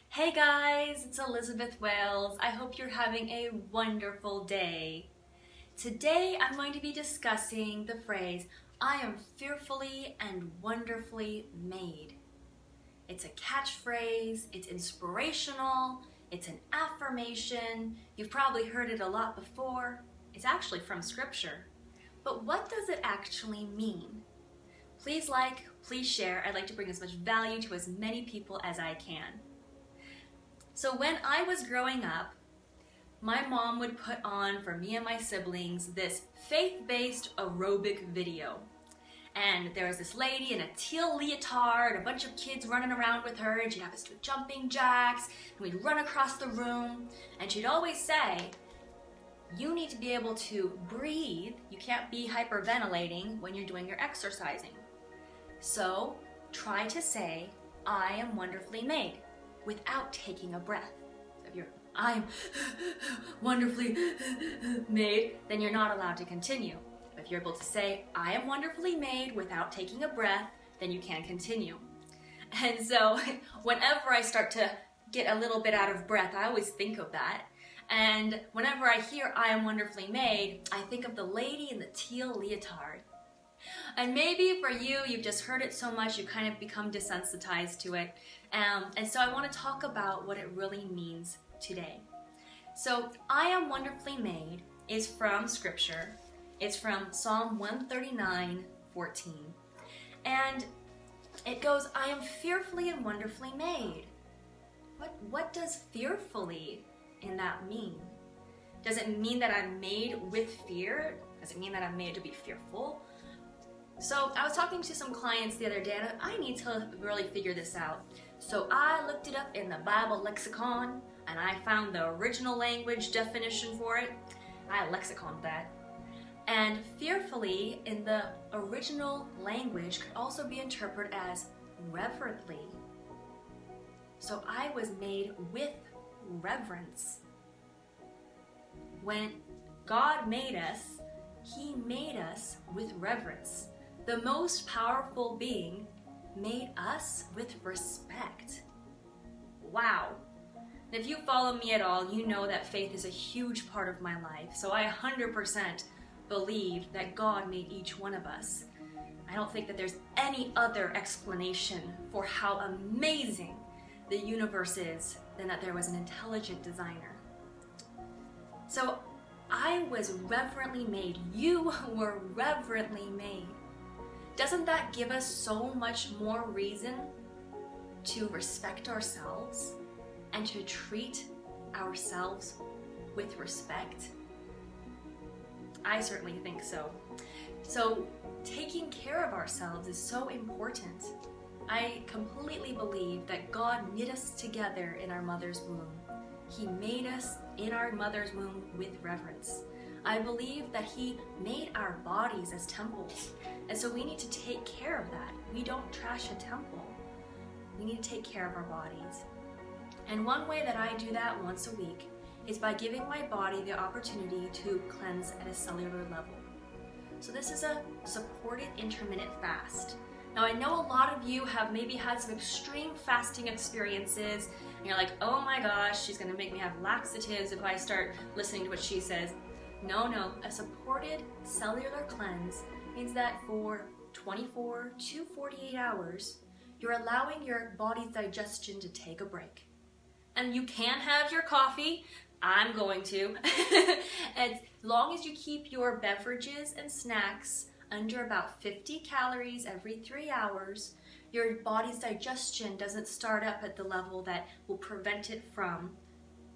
Hey guys, it's Elizabeth Wales. I hope you're having a wonderful day. Today I'm going to be discussing the phrase, I am fearfully and wonderfully made. It's a catchphrase, it's inspirational, it's an affirmation. You've probably heard it a lot before. It's actually from scripture. But what does it actually mean? Please like, please share. I'd like to bring as much value to as many people as I can. So when I was growing up, my mom would put on for me and my siblings this faith-based aerobic video. And there was this lady in a teal leotard, a bunch of kids running around with her, and she'd have us do jumping jacks, and we'd run across the room, and she'd always say, you need to be able to breathe, you can't be hyperventilating when you're doing your exercising. So try to say, I am wonderfully made, without taking a breath. So if you're, I'm wonderfully made, then you're not allowed to continue. But if you're able to say, I am wonderfully made without taking a breath, then you can continue. And so whenever I start to get a little bit out of breath, I always think of that. And whenever I hear I am wonderfully made, I think of the lady in the teal leotard. And maybe for you, you've just heard it so much, you kind of become desensitized to it. And so I want to talk about what it really means today. So, I am wonderfully made is from scripture. It's from Psalm 139:14. And it goes, I am fearfully and wonderfully made. What does fearfully in that mean? Does it mean that I'm made with fear? Does it mean that I'm made to be fearful? So I was talking to some clients the other day and I need to really figure this out. So I looked it up in the Bible lexicon and I found the original language definition for it. I lexiconed that. And fearfully in the original language could also be interpreted as reverently. So I was made with reverence. When God made us, He made us with reverence. The most powerful being made us with respect. Wow. And if you follow me at all, you know that faith is a huge part of my life. So I 100% believe that God made each one of us. I don't think that there's any other explanation for how amazing the universe is than that there was an intelligent designer. So I was reverently made. You were reverently made. Doesn't that give us so much more reason to respect ourselves and to treat ourselves with respect? I certainly think so. So taking care of ourselves is so important. I completely believe that God knit us together in our mother's womb. He made us in our mother's womb with reverence. I believe that He made our bodies as temples, and so we need to take care of that. We don't trash a temple. We need to take care of our bodies. And one way that I do that once a week is by giving my body the opportunity to cleanse at a cellular level. So this is a supported intermittent fast. Now I know a lot of you have maybe had some extreme fasting experiences and you're like, oh my gosh, she's gonna make me have laxatives if I start listening to what she says. No, a supported cellular cleanse means that for 24 to 48 hours, you're allowing your body's digestion to take a break. And you can have your coffee, I'm going to, as long as you keep your beverages and snacks under about 50 calories every 3 hours, your body's digestion doesn't start up at the level that will prevent it from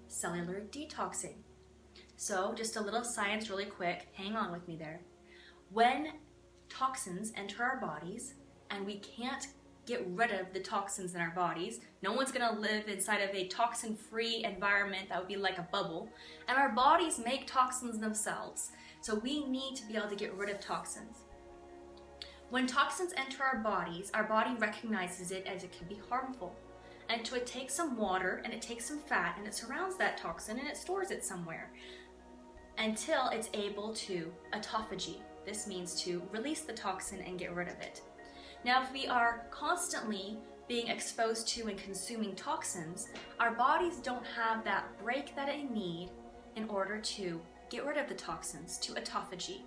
cellular detoxing. So just a little science really quick, hang on with me there. When toxins enter our bodies and we can't get rid of the toxins in our bodies, no one's gonna live inside of a toxin-free environment that would be like a bubble, and our bodies make toxins themselves. So we need to be able to get rid of toxins. When toxins enter our body recognizes it as it can be harmful. And so it takes some water and it takes some fat and it surrounds that toxin and it stores it somewhere until it's able to autophagy. This means to release the toxin and get rid of it. Now, if we are constantly being exposed to and consuming toxins, our bodies don't have that break that they need in order to get rid of the toxins, to autophagy.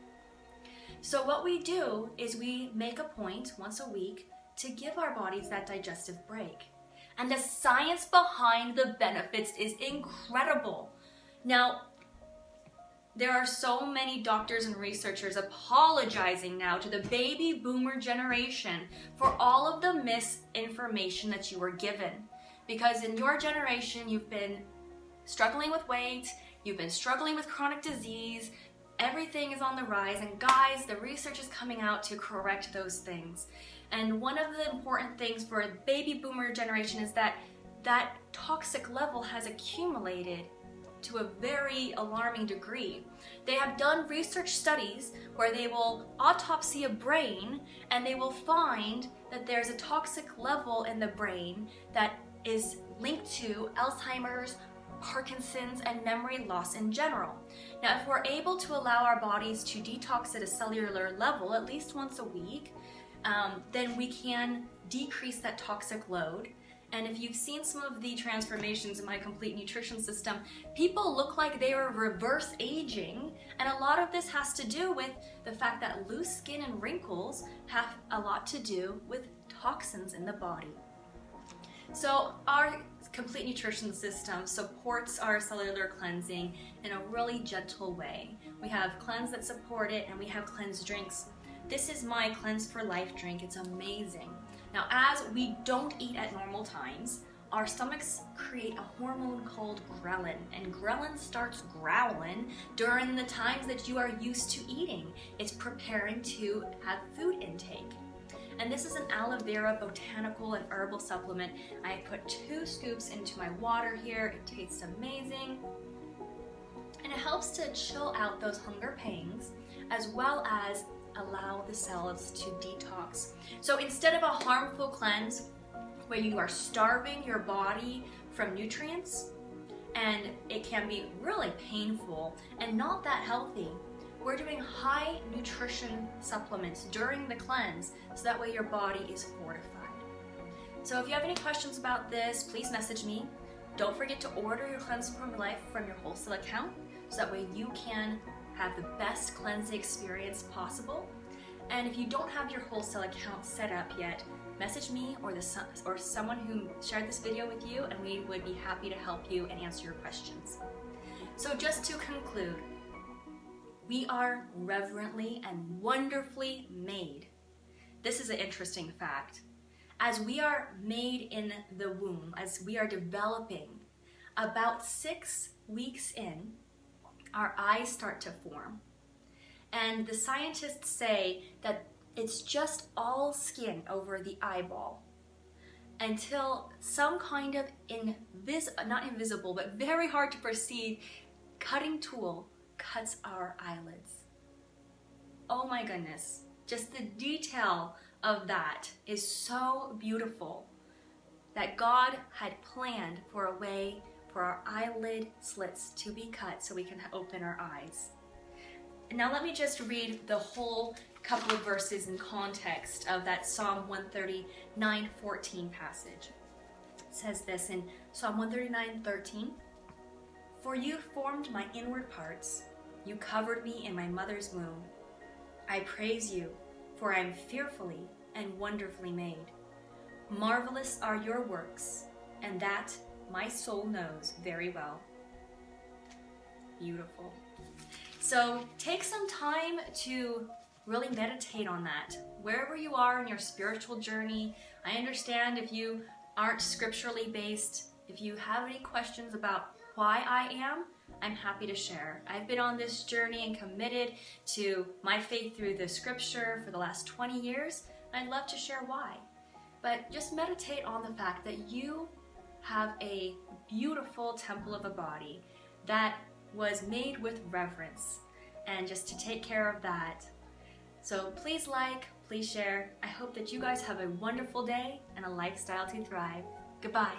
So what we do is we make a point once a week to give our bodies that digestive break. And the science behind the benefits is incredible. Now, there are so many doctors and researchers apologizing now to the baby boomer generation for all of the misinformation that you were given. Because in your generation, you've been struggling with weight, you've been struggling with chronic disease, everything is on the rise, and guys, the research is coming out to correct those things. And one of the important things for the baby boomer generation is that that toxic level has accumulated to a very alarming degree. They have done research studies where they will autopsy a brain and they will find that there's a toxic level in the brain that is linked to Alzheimer's, Parkinson's, and memory loss in general. Now, if we're able to allow our bodies to detox at a cellular level at least once a week, then we can decrease that toxic load. And if you've seen some of the transformations in my complete nutrition system, people look like they are reverse aging. And a lot of this has to do with the fact that loose skin and wrinkles have a lot to do with toxins in the body. So our complete nutrition system supports our cellular cleansing in a really gentle way. We have cleanse that support it, and we have cleanse drinks. This is my Cleanse for Life drink. It's amazing. Now, as we don't eat at normal times, our stomachs create a hormone called ghrelin, and ghrelin starts growling during the times that you are used to eating. It's preparing to have food intake. And this is an aloe vera botanical and herbal supplement. I put 2 scoops into my water here. It tastes amazing. And it helps to chill out those hunger pangs, as well as allow the cells to detox. So instead of a harmful cleanse where you are starving your body from nutrients, and it can be really painful and not that healthy, we're doing high nutrition supplements during the cleanse so that way your body is fortified. So if you have any questions about this, please message me. Don't forget to order your Cleanse for Life from your wholesale account so that way you can have the best cleansing experience possible. And if you don't have your wholesale account set up yet, message me or someone who shared this video with you, and we would be happy to help you and answer your questions. So just to conclude, we are reverently and wonderfully made. This is an interesting fact. As we are made in the womb, as we are developing, about 6 weeks in, our eyes start to form. And the scientists say that it's just all skin over the eyeball until some kind of not invisible, but very hard to perceive cutting tool cuts our eyelids. Oh my goodness, just the detail of that is so beautiful that God had planned for a way for our eyelid slits to be cut so we can open our eyes. And now let me just read the whole couple of verses in context of that Psalm 139:14 passage. It says this in Psalm 139:13, "For you formed my inward parts, you covered me in my mother's womb. I praise you, for I am fearfully and wonderfully made. Marvelous are your works, and that my soul knows very well." Beautiful. So take some time to really meditate on that. Wherever you are in your spiritual journey, I understand if you aren't scripturally based. If you have any questions about why I am, I'm happy to share. I've been on this journey and committed to my faith through the scripture for the last 20 years. I'd love to share why. But just meditate on the fact that you have a beautiful temple of a body that was made with reverence, and just to take care of that. So please like, please share. I hope that you guys have a wonderful day and a lifestyle to thrive. Goodbye.